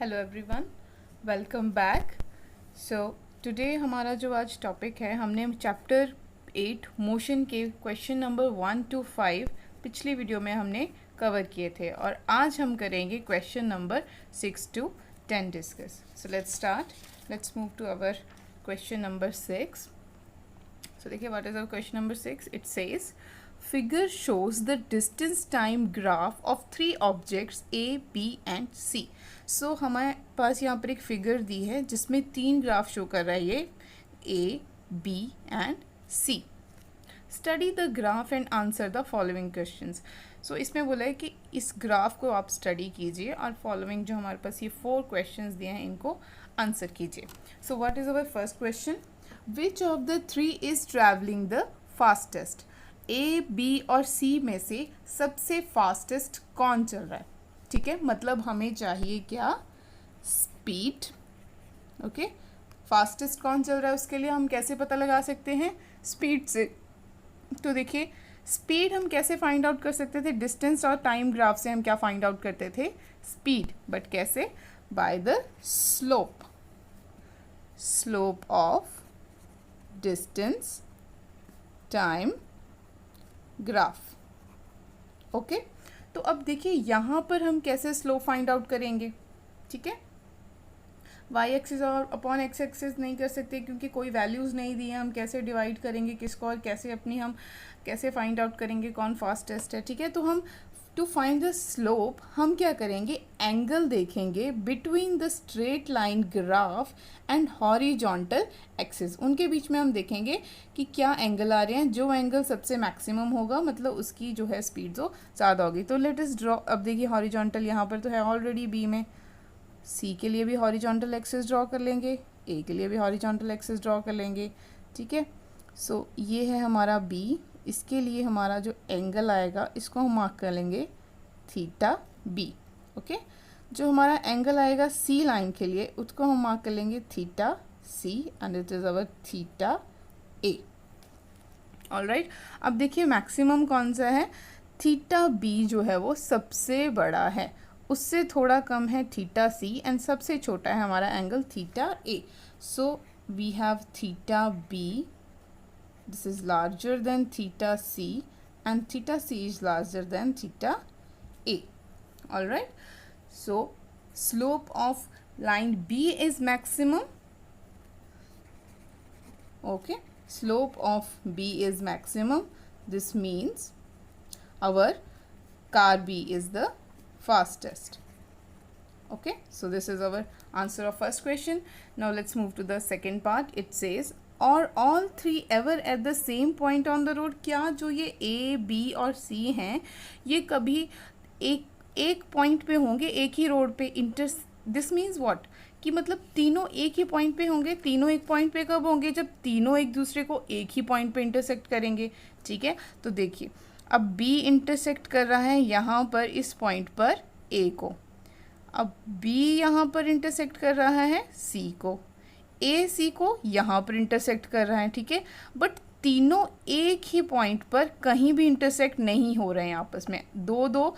Hello everyone, welcome back. So today हमारा जो आज टॉपिक है, हमने चैप्टर 8 मोशन के क्वेश्चन नंबर 1 to 5 पिछली वीडियो में हमने कवर किए थे और आज हम करेंगे question number 6 to 10 discuss. So let's start, let's move to our question number 6। So देखिए, what is our question number 6? It says, figure shows the distance time graph of three objects A, B and C. So हमारे पास यहाँ पर एक figure दी है जिसमें तीन graph show कर रहा है, ये A, B and C. Study the graph and answer the following questions. So इसमें बोला है कि इस ग्राफ को आप स्टडी कीजिए और फॉलोइंग जो हमारे पास ये 4 क्वेश्चंस दिए हैं इनको आंसर कीजिए। So what is our first question? Which of the three is travelling the fastest? A, B और सी में से सबसे फास्टेस्ट कौन चल रहा है? ठीक है, मतलब हमें चाहिए क्या? स्पीड। ओके, फास्टेस्ट कौन चल रहा है उसके लिए हम कैसे पता लगा सकते हैं? स्पीड से। तो देखिए, स्पीड हम कैसे फाइंड आउट कर सकते थे? डिस्टेंस और टाइम ग्राफ से हम क्या फाइंड आउट करते थे? स्पीड। बट कैसे? By the slope, slope of distance time graph. Okay, तो अब देखिए यहाँ पर हम कैसे स्लोप फाइंड आउट करेंगे? ठीक है, वाई एक्सिस और अपॉन एक्स एक्सिस नहीं कर सकते क्योंकि कोई वैल्यूज़ नहीं दी है। हम कैसे डिवाइड करेंगे किसको और कैसे हम कैसे फाइंड आउट करेंगे कौन फास्टेस्ट है? ठीक है, तो हम टू फाइंड द स्लोप हम क्या करेंगे? एंगल देखेंगे between the straight line graph and horizontal axis. उनके बीच में हम देखेंगे कि क्या एंगल आ रहे हैं। जो एंगल सबसे मैक्सिमम होगा मतलब उसकी जो है स्पीड जो ज़्यादा होगी। तो लेट अस ड्रॉ। अब देखिए, हॉरिजॉन्टल यहाँ पर तो है ऑलरेडी बी में। सी के लिए भी हॉरिजॉन्टल एक्सिस ड्रॉ कर लेंगे, ए के लिए भी हॉरिजॉन्टल एक्सिस ड्रॉ कर लेंगे। ठीक है, सो ये है हमारा बी। इसके लिए हमारा जो एंगल आएगा इसको हम मार्क कर लेंगे थीटा बी। ओके, जो हमारा एंगल आएगा सी लाइन के लिए उसको हम मार्क कर लेंगे theta C and it is our theta A. Alright, अब देखिए मैक्सिमम कौन सा है? थीटा बी जो है वो सबसे बड़ा है, उससे थोड़ा कम है थीटा सी एंड सबसे छोटा है हमारा angle theta A. So we have theta B, this is larger than theta c and theta c is larger than theta a. All right, so slope of line B is maximum. Okay, slope of B is maximum. This means our car B is the fastest. Okay, so this is our answer of first question. Now let's move to the second part. It says, और all three ever eight the same point on the road. क्या जो ये ए, B और सी हैं ये कभी एक point पे होंगे, एक ही रोड पे दिस मीन्स व्हाट? कि मतलब तीनों एक ही पॉइंट पे होंगे। तीनों एक पॉइंट पे कब होंगे? जब तीनों एक दूसरे को एक ही पॉइंट पे इंटरसेक्ट करेंगे। ठीक है, तो देखिए अब बी इंटरसेक्ट कर रहा है यहाँ पर इस पॉइंट पर ए को, अब बी यहाँ पर इंटरसेक्ट कर रहा है सी को, ए सी को यहाँ पर इंटरसेक्ट कर रहा है। ठीक है, बट तीनों एक ही पॉइंट पर कहीं भी इंटरसेक्ट नहीं हो रहे हैं आपस में। दो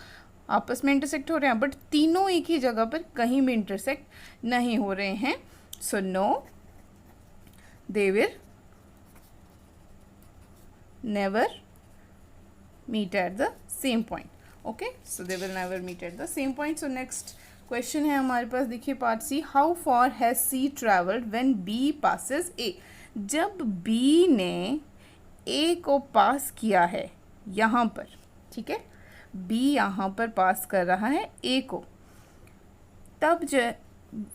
आपस में इंटरसेक्ट हो रहे हैं बट तीनों एक ही जगह पर कहीं भी इंटरसेक्ट नहीं हो रहे हैं। So no, they will never meet at the same point. Okay, so they will never meet at the same point. So next question है हमारे पास, देखिए part C. How far has C travelled when B passes A? जब B ने ए को पास किया है यहाँ पर, ठीक है, बी यहाँ पर पास कर रहा है ए को, तब जो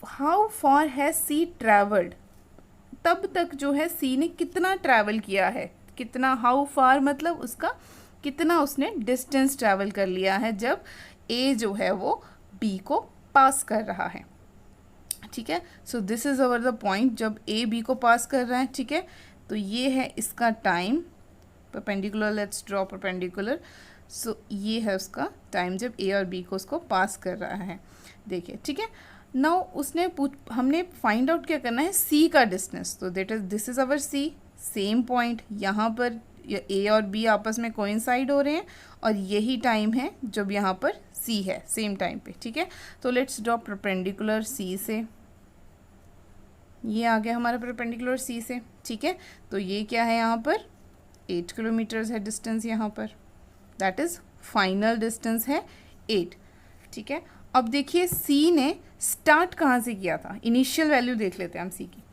how far has C travelled, तब तक जो है सी ने कितना ट्रैवल किया है? कितना? हाउ फार मतलब उसका कितना उसने डिस्टेंस ट्रैवल कर लिया है जब ए जो है वो बी को पास कर रहा है। ठीक है, so this is our the point जब ए बी को पास कर रहा है। ठीक है, तो ये है इसका time perpendicular. Let's draw perpendicular. So ये है उसका टाइम जब ए और बी को उसको पास कर रहा है। देखिए, ठीक है, नाउ उसने हमने फाइंड आउट क्या करना है? सी का डिस्टेंस। तो this is our C, same point यहाँ पर ए और बी आपस में कोइंसाइड हो रहे हैं और यही टाइम है जब यहाँ पर सी है सेम टाइम पे, ठीक है। तो लेट्स ड्रॉ परपेंडिकुलर सी से, ये आ गया हमारा परपेंडिकुलर सी से, ठीक है। तो ये क्या है यहाँ पर 8 किलोमीटर्स है डिस्टेंस यहाँ पर, दैट इज़ फाइनल डिस्टेंस है 8, ठीक है। अब देखिए सी ने स्टार्ट कहाँ से किया था, इनिशियल वैल्यू देख लेते हैं हम सी की।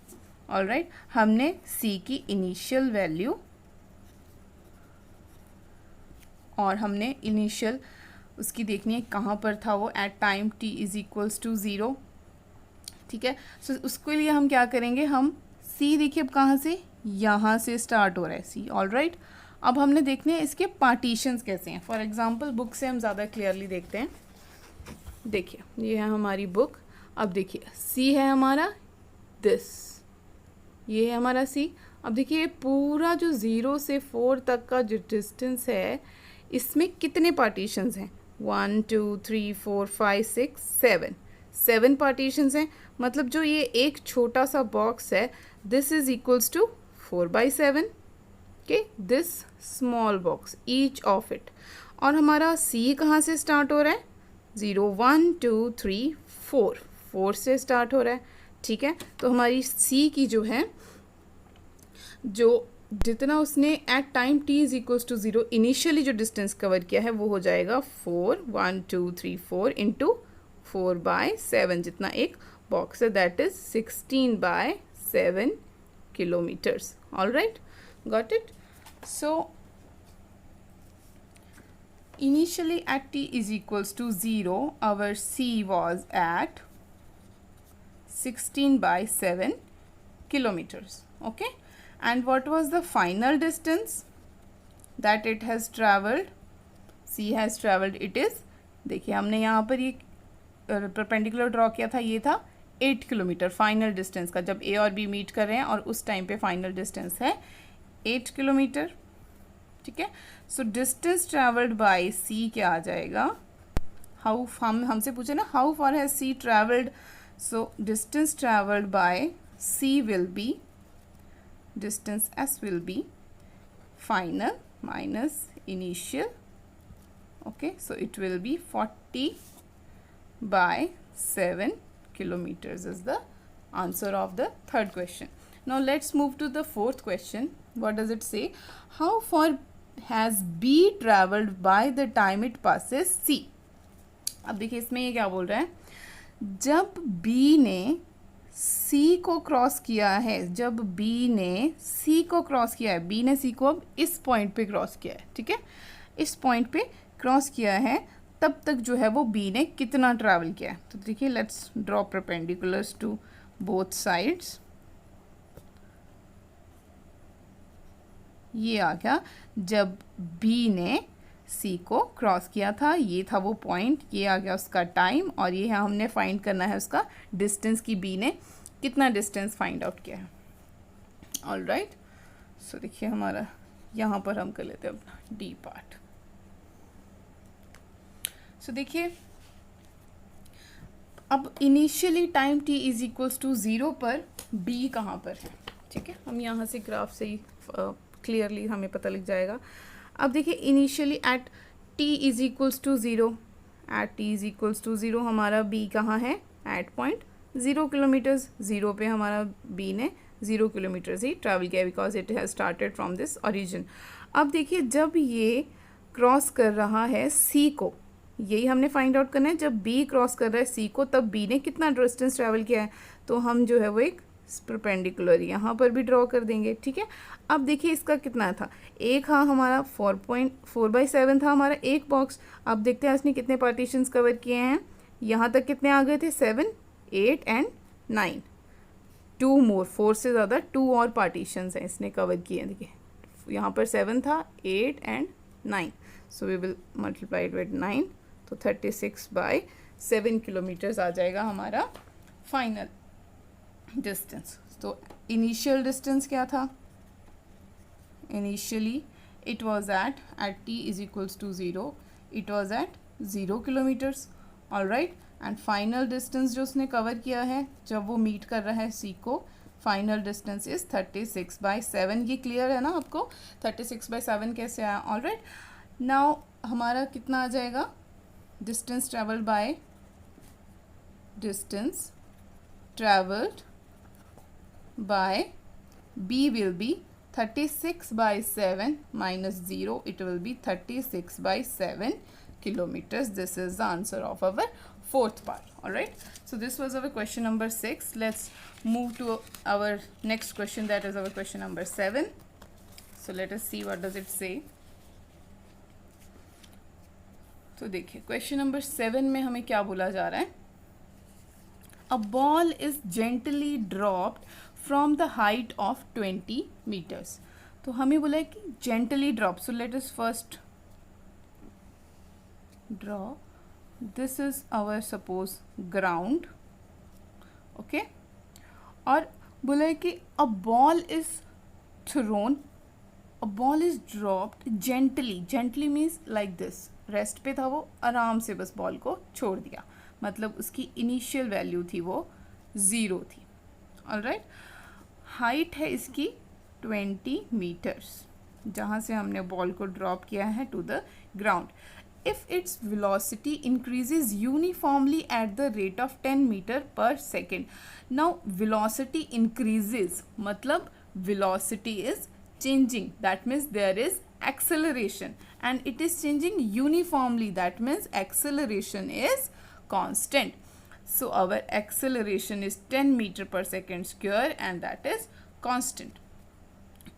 ऑलराइट, हमने सी की इनिशियल वैल्यू और हमने इनिशियल उसकी देखनी है कहाँ पर था वो, at time t is equals to 0, ठीक है। सो उसके लिए हम क्या करेंगे, हम c देखिए अब कहाँ से, यहाँ से स्टार्ट हो रहा है c। ऑलराइट, अब हमने देखने हैं इसके पार्टीशंस कैसे हैं। फॉर एग्जांपल बुक से हम ज़्यादा क्लियरली देखते हैं। देखिए ये है हमारी बुक, अब देखिए c है हमारा दिस, ये है हमारा c। अब देखिए पूरा जो 0 से 4 तक का जो डिस्टेंस है इसमें कितने पार्टीशंस हैं, 1 2 3 4 5 6 7 पार्टीशंस हैं। मतलब जो ये एक छोटा सा बॉक्स है this is equals to 4/7, okay, this small box each of it. और हमारा c कहाँ से स्टार्ट हो रहा है, 0 1 2 3 4 से स्टार्ट हो रहा है, ठीक है। तो हमारी c की जो है, जो जितना उसने at time t is equals to 0 initially जो डिस्टेंस कवर किया है वो हो जाएगा 4 1 2 3 4 इंटू 4/7, जितना एक बॉक्स है, that is 16/7 kilometres. Alright, got it. So initially at t is equals to 0 our c was at 16/7 kilometers, okay. And what was the final distance that it has traveled, c has traveled, it is, देखिए हमने यहाँ पर ये perpendicular draw किया था, ये था 8 kilometre final distance का, जब a और b मीट कर रहे हैं और उस टाइम पे फाइनल डिस्टेंस है 8 किलोमीटर, ठीक है। So distance travelled bye c क्या आ जाएगा, हाउ, हमसे पूछे ना how far has c travelled, so distance travelled bye c will be, distance s will be final minus initial, okay, so it will be 40/7 kilometers is the answer of the third question. Now let's move to the fourth question. What does it say, how far has b traveled by the time it passes c। अब देखिए इसमें ये क्या बोल रहा है, जब b ने c को क्रॉस किया है, जब b ने c को क्रॉस किया है, b ने c को अब इस पॉइंट पे क्रॉस किया है, ठीक है, इस पॉइंट पे क्रॉस किया है, तब तक जो है वो b ने कितना ट्रैवल किया है। तो देखिए let's draw perpendiculars to both sides, ये आ गया जब b ने c को क्रॉस किया था, ये था वो पॉइंट, ये आ गया उसका टाइम, और ये है हमने फाइंड करना है उसका डिस्टेंस की b ने कितना डिस्टेंस फाइंड आउट किया है। ऑलराइट, सो देखिए हमारा यहाँ पर हम कर लेते हैं अपना d पार्ट। सो देखिए अब initially time t is equals to 0 पर b कहाँ पर है, ठीक है, हम यहाँ से ग्राफ से ही क्लियरली हमें पता लग जाएगा। अब देखिए initially at t is equals to 0, at t is equals to 0 हमारा b कहाँ है, एट पॉइंट 0 किलोमीटर्स, 0 पे हमारा b ने 0 किलोमीटर्स ही ट्रैवल किया because it has started from this origin. अब देखिए जब ये क्रॉस कर रहा है c को, यही हमने फाइंड आउट करना है, जब b क्रॉस कर रहा है c को तब b ने कितना डिस्टेंस ट्रैवल किया है, तो हम जो है वो एक परपेंडिकुलर यहाँ पर भी ड्रॉ कर देंगे, ठीक है। अब देखिए इसका कितना था, एक हाँ हमारा 4/7 था हमारा एक बॉक्स। अब देखते हैं इसने कितने पार्टीशंस कवर किए हैं, यहाँ तक कितने आ गए थे, 7 8 एंड 9, 2 मोर, 4 से ज़्यादा 2 और पार्टीशंस हैं इसने कवर किए हैं। देखिए यहाँ पर 7 था, 8 and 9, so we will multiply it with 9, तो 36/7 किलोमीटर्स आ जाएगा हमारा फाइनल डिस्टेंस। तो इनिशियल डिस्टेंस क्या था, initially it was at t is equals to 0, it was at 0 kilometres. Alright, and final distance जो उसने कवर किया है जब वो मीट कर रहा है c को, फाइनल डिस्टेंस इज 36/7। ये क्लियर है ना आपको, 36/7 कैसे आया। ऑलराइट, नाउ हमारा कितना आ जाएगा, distance traveled by distance traveled by B will be 36 by 7 minus 0. It will be 36 by 7 kilometers. This is the answer of our fourth part. Alright. So this was our question number 6. Let's move to our next question, that is our question number 7. So let us see what does it say. तो देखिए question number 7 में हमें क्या बोला जा रहा है. A ball is gently dropped from the height of 20 meters. तो हमें बोला है कि gently drop. So let us first draw. This is our suppose ground. Okay. और बोला है कि a ball is thrown. A ball is dropped gently. Gently means like this. Rest पे था वो, आराम से बस बॉल को छोड़ दिया, मतलब उसकी इनिशियल वैल्यू थी वो 0 थी. ऑलराइट. हाइट है इसकी 20 मीटर्स, जहाँ से हमने बॉल को ड्रॉप किया है to the ground. If its velocity increases uniformly at the rate of 10 metre per second. Now velocity increases मतलब velocity is changing, that means there is acceleration, and it is changing uniformly, that means acceleration is constant. So our acceleration is 10 meter per second square, and that is constant.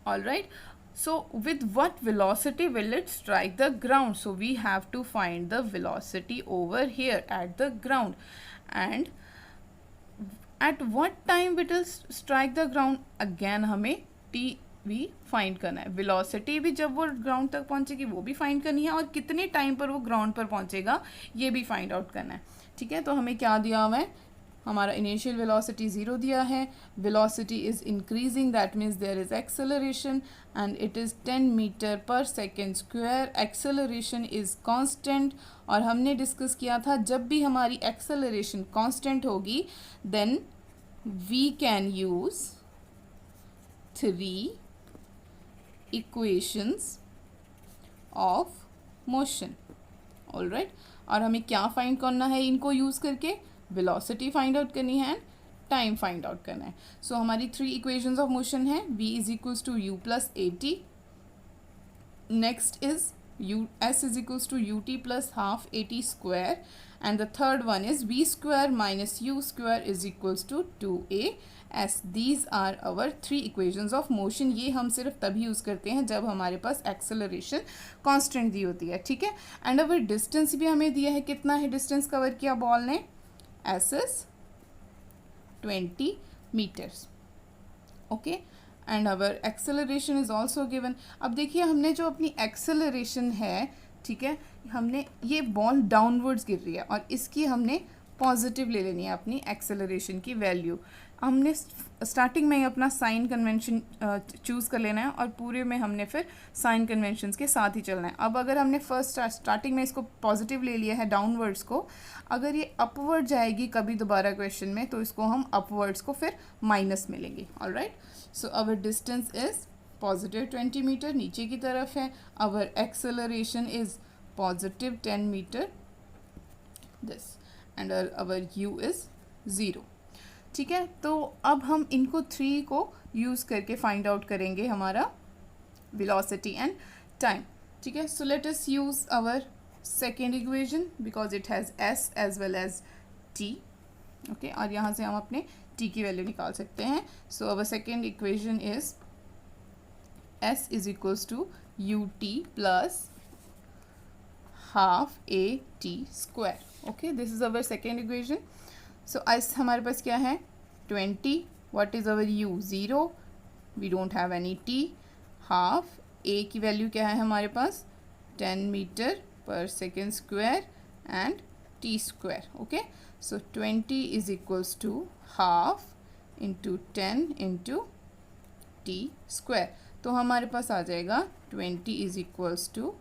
All right. So with what velocity will it strike the ground? So we have to find the velocity over here at the ground, and at what time it will strike the ground. Again हमें t भी find करना है. Velocity भी जब वो ground तक पहुंचेगी वो भी फाइंड करनी है, और कितने टाइम पर वो ग्राउंड पर पहुंचेगा ये भी फाइंड आउट करना है. ठीक है. तो हमें क्या दिया हुआ है, हमारा इनिशियल वेलोसिटी 0 दिया है. Velocity is increasing, that means there is acceleration, and it is 10 metre per second square. Acceleration is constant, और हमने डिस्कस किया था जब भी हमारी एक्सेलरेशन कांस्टेंट होगी then we can use 3 equations of motion. All right. और हमें क्या फाइंड करना है इनको यूज़ करके, वेलोसिटी फाइंड आउट करनी है, टाइम फाइंड आउट करना है. सो हमारी 3 इक्वेशंस ऑफ मोशन है. v is equals to u plus at. Next is s is equals to ut plus half at square, and the third one is v square minus u square is equals to 2as. These are our 3 equations of motion. ये हम सिर्फ तभी use करते हैं जब हमारे पास acceleration constant दी होती है. ठीक है. एंड अवर डिस्टेंस भी हमें दिया है, कितना है डिस्टेंस कवर किया बॉल ने, S is 20 metres. Okay. And our acceleration is also given. अब देखिए हमने जो अपनी एक्सेलरेशन है, ठीक है, हमने ये बॉल डाउनवर्ड्स गिर रही है और इसकी हमने पॉजिटिव ले लेनी है अपनी एक्सेलरेशन की वैल्यू. हमने स्टार्टिंग में ही अपना साइन कन्वेंशन चूज़ कर लेना है और पूरे में हमने फिर साइन कन्वेंशंस के साथ ही चलना है. अब अगर हमने फर्स्ट स्टार्टिंग में इसको पॉजिटिव ले लिया है डाउनवर्ड्स को, अगर ये अपवर्ड जाएगी कभी दोबारा क्वेश्चन में तो इसको हम अपवर्ड्स को फिर माइनस में लेंगे. Alright. So our distance is positive 20 metre, नीचे की तरफ है. Our acceleration is positive 10 metre this, and our u is 0. ठीक है. तो अब हम इनको 3 को यूज़ करके फाइंड आउट करेंगे हमारा वेलोसिटी एंड टाइम. ठीक है. So let us use our second equation because it has s as well as t. Okay. और यहाँ से हम अपने t की वैल्यू निकाल सकते हैं. So our second equation is s is equals to ut plus half at square. Okay. This is our second equation. So s हमारे पास क्या है 20. What is our u 0. We don't have any t. Half a की value क्या है हमारे पास 10 metre per second square and t square. Okay. So 20 is equals to half into 10 into t square. तो हमारे पास आ जाएगा 20 is equals to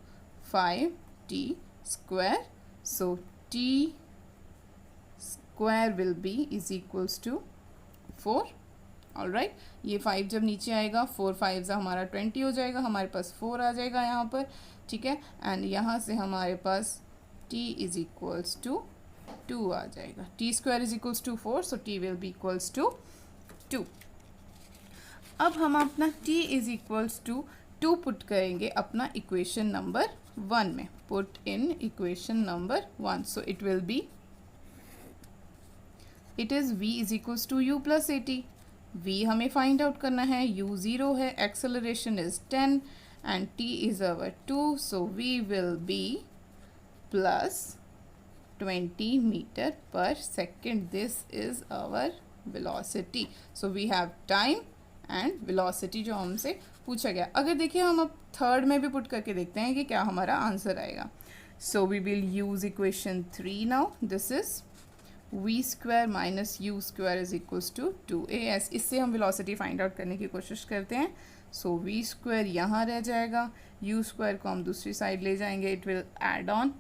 5t square. So t square will be is equals to 4. Alright. ये 5 जब नीचे आएगा 4 5 हमारा 20 हो जाएगा, हमारे पास 4 आ जाएगा यहाँ पर. ठीक है. एंड यहाँ से हमारे पास t इज इक्वल्स टू 2 आ जाएगा। T square is equals to 4, so t will be equals to 2। अब हम अपना t is equals to 2 put करेंगे अपना इक्वेशन नंबर 1 में। Put in equation number 1, so it will be, it is v is equals to u plus A T. v हमें find out करना है, u 0 है, acceleration is 10 and t is our 2, so v will be plus 20 metre per second. This is our velocity. So we have time and velocity जो हमसे पूछा गया। अगर देखिए हम अब थर्ड में भी पुट करके देखते हैं कि क्या हमारा आंसर आएगा। So we will use equation 3 now. This is v square minus U square is equals to 2as। इससे हम वेलोसिटी फाइंड आउट करने की कोशिश करते हैं। सो v स्क्वायर यहाँ रह जाएगा, u स्क्वायर को हम दूसरी साइड ले जाएंगे, इट विल एड ऑन,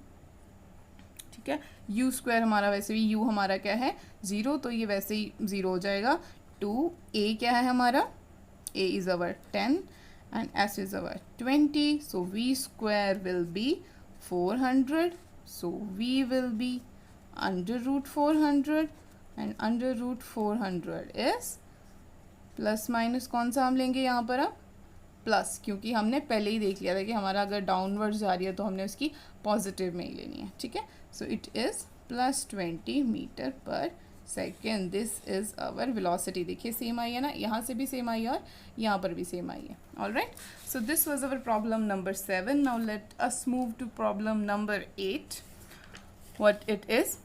ठीक है। u स्क्वायर हमारा वैसे भी, u हमारा क्या है 0, तो ये वैसे ही 0 हो जाएगा। 2a क्या है हमारा, a is our 10 and s is our 20, so v square will be 400, सो v will be under root 400 and under root 400 is plus minus कौन सा हम लेंगे यहाँ पर अब, प्लस, क्योंकि हमने पहले ही देख लिया था कि हमारा अगर डाउनवर्ड जा रही है तो हमने उसकी पॉजिटिव में ही लेनी है, ठीक है। So it is plus 20 metre per second. This is our velocity. देखिए सेम आई है ना, यहाँ से भी सेम आई और यहाँ पर भी सेम आई है। All right, so this was our problem number 7। Now let us move to problem number 8। What it is,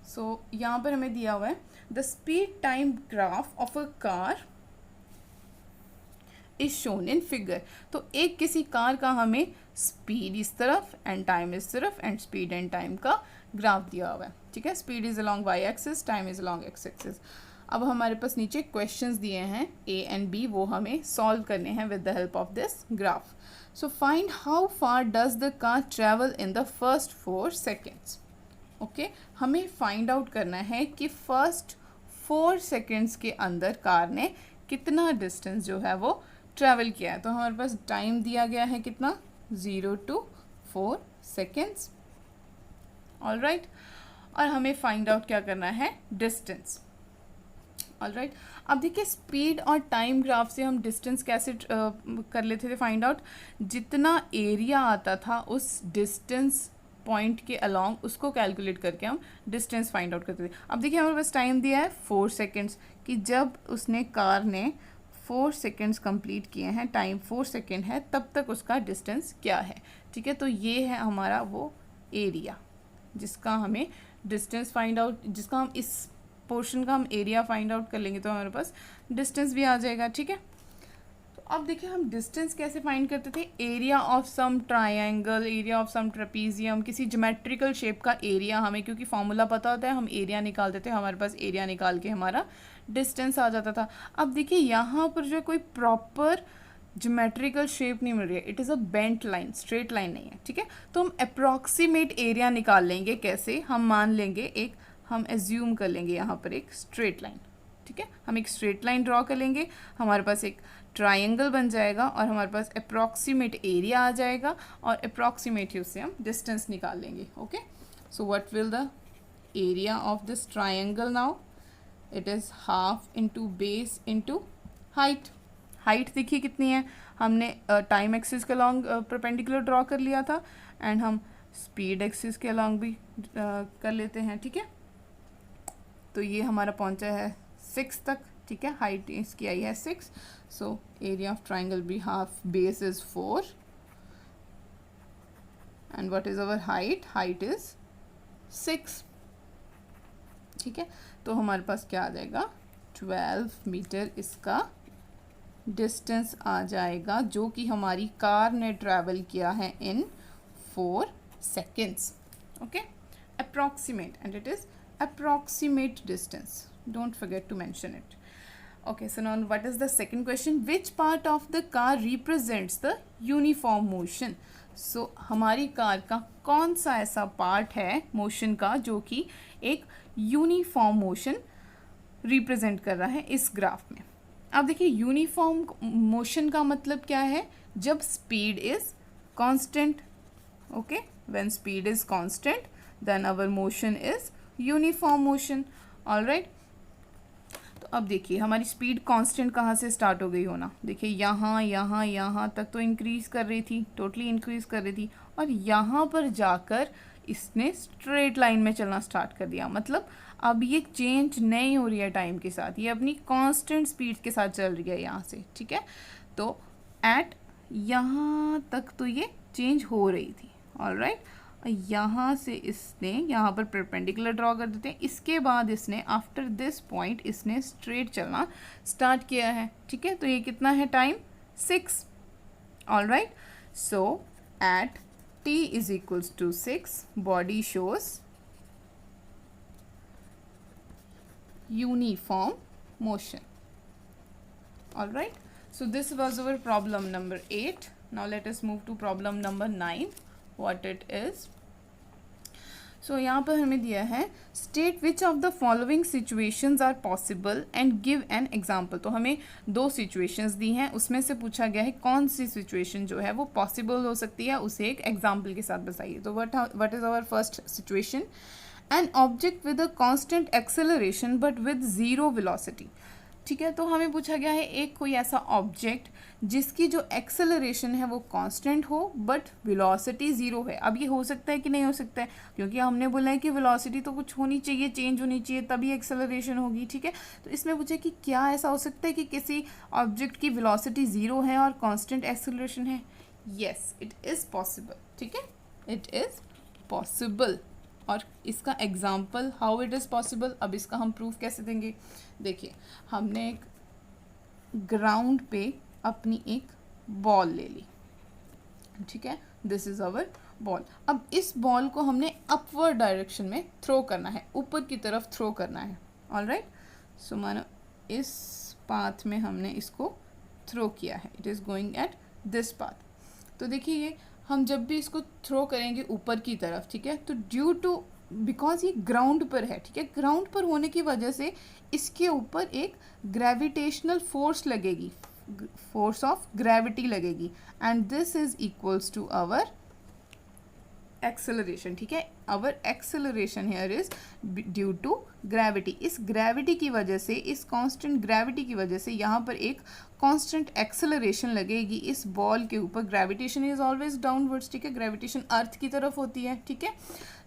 so यहाँ पर हमें दिया हुआ है the speed time graph of a car is shown in figure. तो एक किसी कार का हमें स्पीड इस तरफ एंड टाइम इस तरफ एंड स्पीड एंड टाइम का ग्राफ दिया हुआ है, ठीक है। Speed is along Y axis, time is along X axis. अब हमारे पास नीचे क्वेश्चंस दिए हैं ए एंड बी, वो हमें सॉल्व करने हैं with the help of this graph. So find how far does the car travel in the first 4 seconds. Okay, हमें फाइंड आउट करना है कि फर्स्ट 4 सेकेंड्स के अंदर कार ने कितना डिस्टेंस जो है वो ट्रैवल किया है। तो हमारे पास टाइम दिया गया है कितना, 0 to 4 सेकेंड्स। ऑलराइट, और हमें फाइंड आउट क्या करना है, डिस्टेंस। ऑलराइट, अब देखिए स्पीड और टाइम ग्राफ से हम डिस्टेंस कैसे कर लेते थे फाइंड आउट। जितना एरिया आता था उस डिस्टेंस पॉइंट के अलोंग उसको कैलकुलेट करके हम डिस्टेंस फाइंड आउट करते थे। अब देखिए हमारे पास टाइम दिया है 4 सेकेंड्स, कि जब उसने कार ने 4 सेकेंड्स कंप्लीट किए हैं, टाइम 4 सेकेंड है, तब तक उसका डिस्टेंस क्या है, ठीक है। तो ये है हमारा वो एरिया जिसका हमें डिस्टेंस फाइंड आउट, जिसका हम इस पोर्शन का हम एरिया फाइंड आउट कर लेंगे तो हमारे पास डिस्टेंस भी आ जाएगा, ठीक है। तो अब देखिए हम डिस्टेंस कैसे फाइंड करते थे, area of some triangle, area of some trapezium, किसी ज्योमेट्रिकल शेप का एरिया हमें, क्योंकि फॉर्मूला पता होता है, हम एरिया निकालते थे, हमारे पास एरिया निकाल के हमारा डिस्टेंस आ जाता था। अब देखिए यहाँ पर जो कोई प्रॉपर ज्योमेट्रिकल शेप नहीं मिल रही है, it is a bent line, straight line नहीं है, ठीक है। तो हम अप्रॉक्सीमेट एरिया निकाल लेंगे, कैसे, हम मान लेंगे एक, हम एज्यूम कर लेंगे यहाँ पर एक स्ट्रेट लाइन, ठीक है। हम एक स्ट्रेट लाइन ड्रॉ कर लेंगे, हमारे पास एक ट्रायंगल बन जाएगा और हमारे पास अप्रॉक्सीमेट एरिया आ जाएगा और अप्रॉक्सीमेटली उससे हम डिस्टेंस निकाल लेंगे। Okay, so what will the area of this triangle now, it is half into base into height. Height देखिए कितनी है, हमने टाइम एक्सिस के अलॉन्ग परपेंडिकुलर ड्रॉ कर लिया था एंड हम स्पीड एक्सिस के अलॉन्ग भी कर लेते हैं, ठीक है। तो ये हमारा पहुंचा है 6 तक, ठीक है। हाइट इसकी आई है 6, so area of triangle be half, base is 4 and what is our height, height is 6, ठीक है। तो हमारे पास क्या आ जाएगा, 12 मीटर इसका डिस्टेंस आ जाएगा, जो कि हमारी कार ने ट्रैवल किया है इन 4 seconds. Okay, approximate, and it is approximate distance, don't forget to mention it. Okay, so now what is the second question, which part of the car represents the uniform motion? So हमारी car का कौन सा ऐसा part है motion का जो कि एक यूनिफॉर्म मोशन रिप्रेजेंट कर रहा है इस ग्राफ में। अब देखिए यूनिफॉर्म मोशन का मतलब क्या है, जब speed is constant, okay, when speed is constant then our motion is uniform motion. Alright, तो अब देखिए हमारी स्पीड कांस्टेंट कहाँ से स्टार्ट हो गई होना, देखिए यहाँ यहाँ यहाँ तक तो इंक्रीज कर रही थी, टोटली इंक्रीज कर रही थी, और यहाँ पर जाकर इसने स्ट्रेट लाइन में चलना स्टार्ट कर दिया। मतलब अब ये चेंज नहीं हो रही है टाइम के साथ, ये अपनी कांस्टेंट स्पीड के साथ चल रही है यहाँ से, ठीक है। तो एट यहाँ तक तो ये चेंज हो रही थी। ऑलराइट, यहाँ से इसने यहाँ पर परपेंडिकुलर ड्रॉ कर देते हैं, इसके बाद इसने आफ्टर दिस पॉइंट इसने स्ट्रेट चलना स्टार्ट किया है, ठीक है। तो ये कितना है time, 6। Alright, so at t is equals to 6 body shows uniform motion. Alright, so this was our problem number 8. Now let us move to problem number 9. What it is, so यहाँ पर हमें दिया है state which of the following situations are possible and give an example. तो हमें 2 situations दी हैं, उसमें से पूछा गया है कौन सी सिचुएशन जो है वो पॉसिबल हो सकती है, उसे एक एग्जाम्पल के साथ बताइए। तो what is our first situation, an object with a constant acceleration but with zero velocity. ठीक है, तो हमें पूछा गया है एक कोई ऐसा ऑब्जेक्ट जिसकी जो एक्सेलरेशन है वो कांस्टेंट हो बट वेलोसिटी ज़ीरो है। अब ये हो सकता है कि नहीं हो सकता है, क्योंकि हमने बोला है कि वेलोसिटी तो कुछ होनी चाहिए, चेंज होनी चाहिए, तभी एक्सेलरेशन होगी। ठीक है, तो इसमें पूछा कि क्या ऐसा हो सकता है कि किसी ऑब्जेक्ट की वेलोसिटी ज़ीरो है और कांस्टेंट एक्सेलरेशन है। Yes, it is possible. ठीक है, इट इज़ पॉसिबल। और इसका example how it is possible, अब इसका हम प्रूफ कैसे देंगे। देखिए, हमने एक ग्राउंड पे अपनी एक बॉल ले ली, ठीक है, दिस इज़ आवर बॉल। अब इस बॉल को हमने अपवर्ड डायरेक्शन में थ्रो करना है, ऊपर की तरफ थ्रो करना है। ऑलराइट, सो मानो इस पाथ में हमने इसको थ्रो किया है, it is going at this path. तो देखिए ये हम जब भी इसको थ्रो करेंगे ऊपर की तरफ, ठीक है, तो ड्यू टू बिकॉज ये ग्राउंड पर है, ठीक है, ग्राउंड पर होने की वजह से इसके ऊपर एक ग्रेविटेशनल फोर्स लगेगी, फोर्स ऑफ ग्रेविटी लगेगी, and this is equals to our acceleration. ठीक है, our acceleration here is due to gravity. इस ग्रेविटी की वजह से, इस कांस्टेंट ग्रेविटी की वजह से यहाँ पर एक कांस्टेंट एक्सेलरेशन लगेगी इस बॉल के ऊपर। ग्रेविटेशन इज ऑलवेज डाउनवर्ड्स, ठीक है, ग्रेविटेशन अर्थ की तरफ होती है। ठीक है,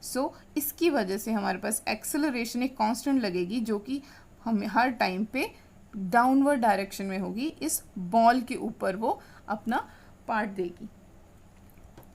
सो इसकी वजह से हमारे पास एक्सेलरेशन एक कांस्टेंट लगेगी जो कि हमें हर टाइम पे डाउनवर्ड डायरेक्शन में होगी, इस बॉल के ऊपर वो अपना पार्ट देगी।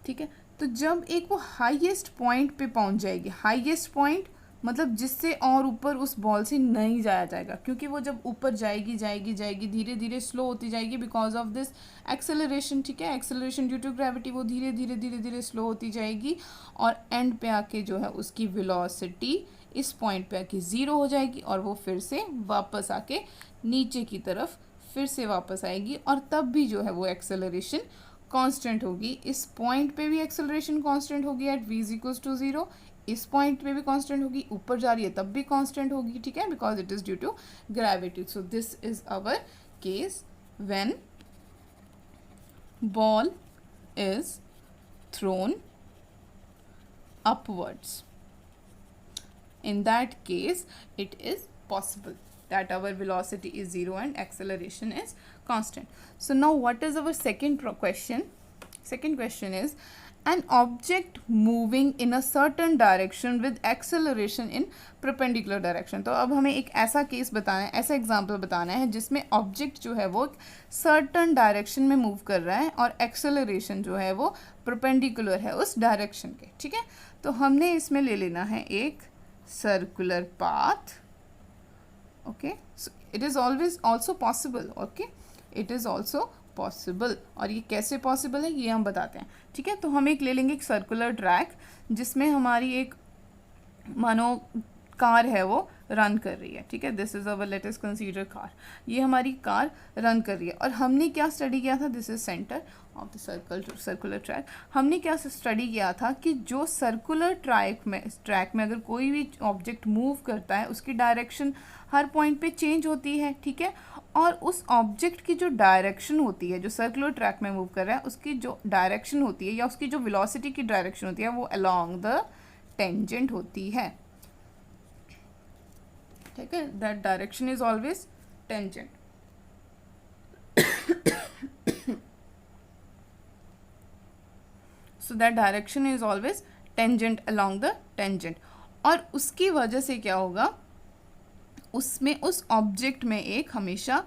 ठीक है, तो जब एक वो हाईएस्ट पॉइंट पे पहुंच जाएगी, हाईएस्ट पॉइंट मतलब जिससे और ऊपर उस बॉल से नहीं जाया जाएगा, क्योंकि वो जब ऊपर जाएगी जाएगी जाएगी धीरे धीरे स्लो होती जाएगी बिकॉज ऑफ दिस एक्सेलरेशन। ठीक है, एक्सेलरेशन ड्यू टू ग्रेविटी, वो धीरे धीरे धीरे धीरे स्लो होती जाएगी और एंड पे आके जो है उसकी वेलोसिटी इस पॉइंट पे आके ज़ीरो हो जाएगी और वो फिर से वापस आके नीचे की तरफ फिर से वापस आएगी, और तब भी जो है वो एक्सेलरेशन कांस्टेंट होगी। इस पॉइंट पे भी एक्सेलरेशन कांस्टेंट होगी at v is equals to 0, इस पॉइंट पे भी कांस्टेंट होगी, ऊपर जा रही है तब भी कांस्टेंट होगी। ठीक है, because it is due to gravity. So this is our case when ball is thrown upwards. In that case, it is possible that our velocity is 0 and acceleration is constant. So now what is our second question? Second question is an object moving in a certain direction with acceleration in perpendicular direction. तो अब हमें एक ऐसा case बताना है, ऐसा example बताना है जिसमें ऑब्जेक्ट जो है वो सर्टन डायरेक्शन में मूव कर रहा है और एक्सेलरेशन जो है वो परपेंडिकुलर है उस डायरेक्शन के। ठीक है, तो हमने इसमें ले लेना है एक circular path. Okay, so it is always also possible. Okay, it is also possible. और ये कैसे possible है ये हम बताते हैं। ठीक है, तो हम एक ले लेंगे एक सर्कुलर ट्रैक जिसमें हमारी एक मानो कार है वो रन कर रही है, ठीक है। This is our, let us consider car, ये हमारी कार रन कर रही है। और हमने क्या स्टडी किया था, this is centre of the circular track. हमने क्या स्टडी किया था कि जो सर्कुलर ट्रैक में अगर कोई भी ऑब्जेक्ट मूव करता है उसकी डायरेक्शन हर पॉइंट पे चेंज होती है, ठीक है। और उस ऑब्जेक्ट की जो डायरेक्शन होती है, जो सर्कुलर ट्रैक में मूव कर रहा है, उसकी जो डायरेक्शन होती है या उसकी जो वेलोसिटी की डायरेक्शन होती है वो अलोंग द टेंजेंट होती है, ठीक है। That direction is always tangent. So that direction is always tangent along the tangent. और उसकी वजह से क्या होगा, उसमें उस ऑब्जेक्ट में एक हमेशा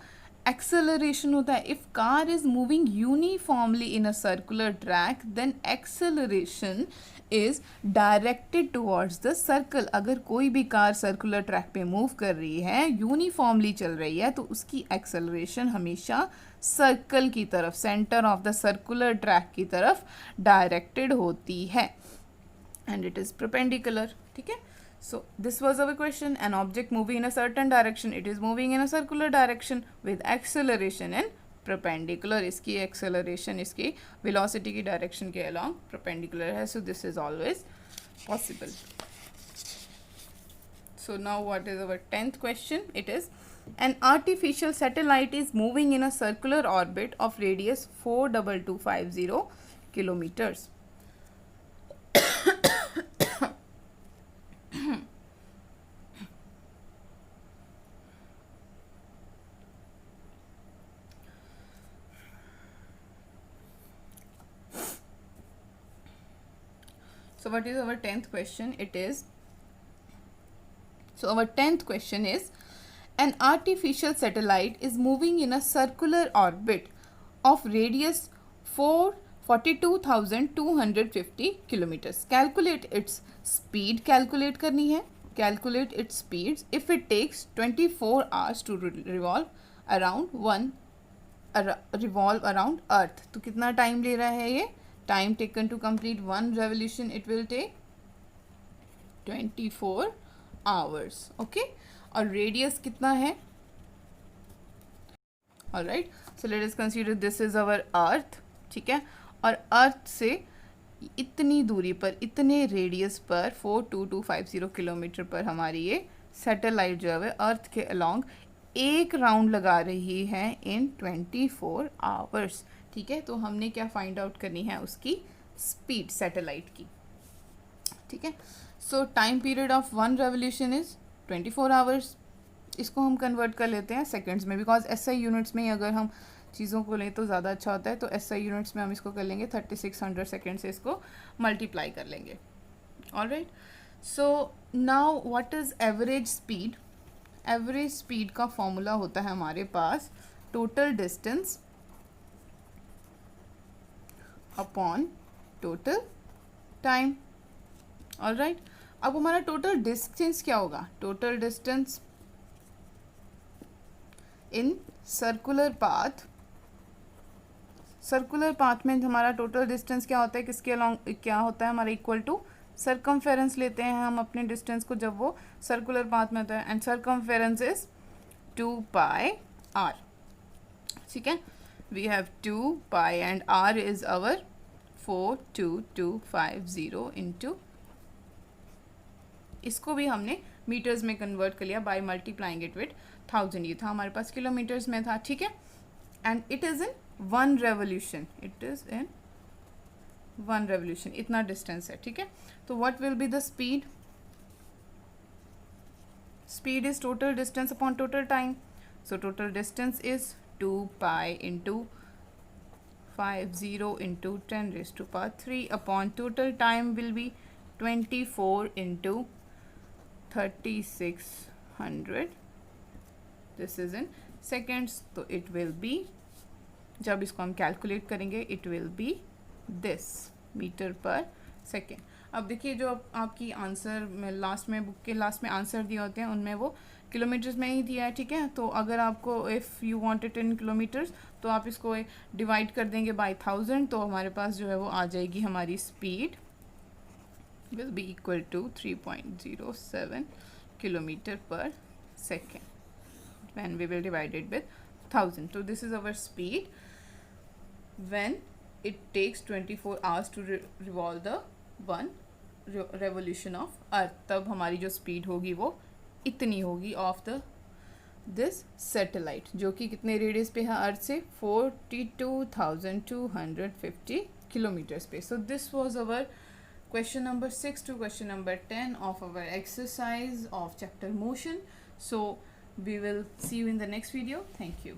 एक्सेलरेशन होता है। If car is moving uniformly in a circular track then acceleration is directed towards the circle. अगर कोई भी कार सर्कुलर ट्रैक पे मूव कर रही है, यूनिफॉर्मली चल रही है, तो उसकी एक्सेलरेशन हमेशा सर्कल की तरफ, centre of the circular track की तरफ डायरेक्टेड होती है, एंड इट इज परपेंडिकुलर, ठीक है। So this was our question. An object moving in a certain direction, it is moving in a circular direction with acceleration in perpendicular. इसकी acceleration इसकी velocity की direction के along perpendicular है. So this is always possible. So now what is our 10th question? It is an artificial satellite is moving in a circular orbit of radius 42250 kilometers. So what is our 10th question? It is, so our 10th question is, an artificial satellite is moving in a circular orbit of radius 442,250 kilometers. Calculate its speed, calculate करनी है, calculate its speeds if it takes 24 hours to revolve around earth. तो कितना time ले रहा है ये? Time taken to complete one revolution, it will take 24 hours, okay. और radius कितना है? Alright, so let us consider this is our earth, ठीक है। और अर्थ से इतनी दूरी पर, इतने रेडियस पर 42250 किलोमीटर पर हमारी ये सैटेलाइट जो है अर्थ के अलोंग एक राउंड लगा रही है इन 24 आवर्स, ठीक है। तो हमने क्या फाइंड आउट करनी है, उसकी स्पीड सैटेलाइट की, ठीक है। सो time period of one revolution is 24 hours. इसको हम कन्वर्ट कर लेते हैं सेकंड्स में, बिकॉज एसआई यूनिट्स में ही अगर हम चीज़ों को लें तो ज़्यादा अच्छा होता है। तो एसआई यूनिट्स में हम इसको कर लेंगे 3600 सेकेंड से इसको मल्टीप्लाई कर लेंगे। Alright, so now what is average speed? Average speed का फॉर्मूला होता है हमारे पास total distance upon total time. All right, अब हमारा टोटल डिस्टेंस क्या होगा? Total distance in circular path. Circular path में हमारा टोटल डिस्टेंस क्या होता है, किसके अलोंग क्या होता है हमारा? इक्वल टू सर्कमफेरेंस लेते हैं हम अपने डिस्टेंस को जब वो सर्कुलर पाथ में होता है, and circumference is 2 pi R, ठीक है। We have 2 pi and R is our 42250 into, इसको भी हमने मीटर्स में कन्वर्ट कर लिया बाय मल्टीप्लाइंग इट विथ 1000। ये था हमारे पास किलोमीटर्स में था, ठीक है। And it is in one revolution, it is in one revolution, इतना डिस्टेंस है, ठीक है। तो what will be the speed? Speed is total distance upon total time. So total distance is 2 pi into 50 into 10⁻³ upon total time will be 24 into 3600, this is in seconds. तो it will be, जब इसको हम calculate करेंगे, it will be this metre per second. अब देखिए जो आपकी answer में लास्ट में, बुक के लास्ट में आंसर दिए होते हैं उनमें वो किलोमीटर्स में ही दिया है, ठीक है। तो अगर आपको if you want it in kilometres तो आप इसको डिवाइड कर देंगे बाय 1000, तो हमारे पास जो है वो आ जाएगी हमारी speed will be equal to 3.07 kilometer per second when we will divide it with 1000. So this is our speed when it takes 24 hours to revolve the one revolution of अर्थ. तब हमारी जो स्पीड होगी वो इतनी होगी ऑफ द दिस सैटेलाइट, जो कि कितने रेडियस पे है अर्थ से, 42,250 किलोमीटर्स पे. सो this was our question number 6 to question number 10 of our exercise of chapter motion. So we will see you in the next video. Thank you.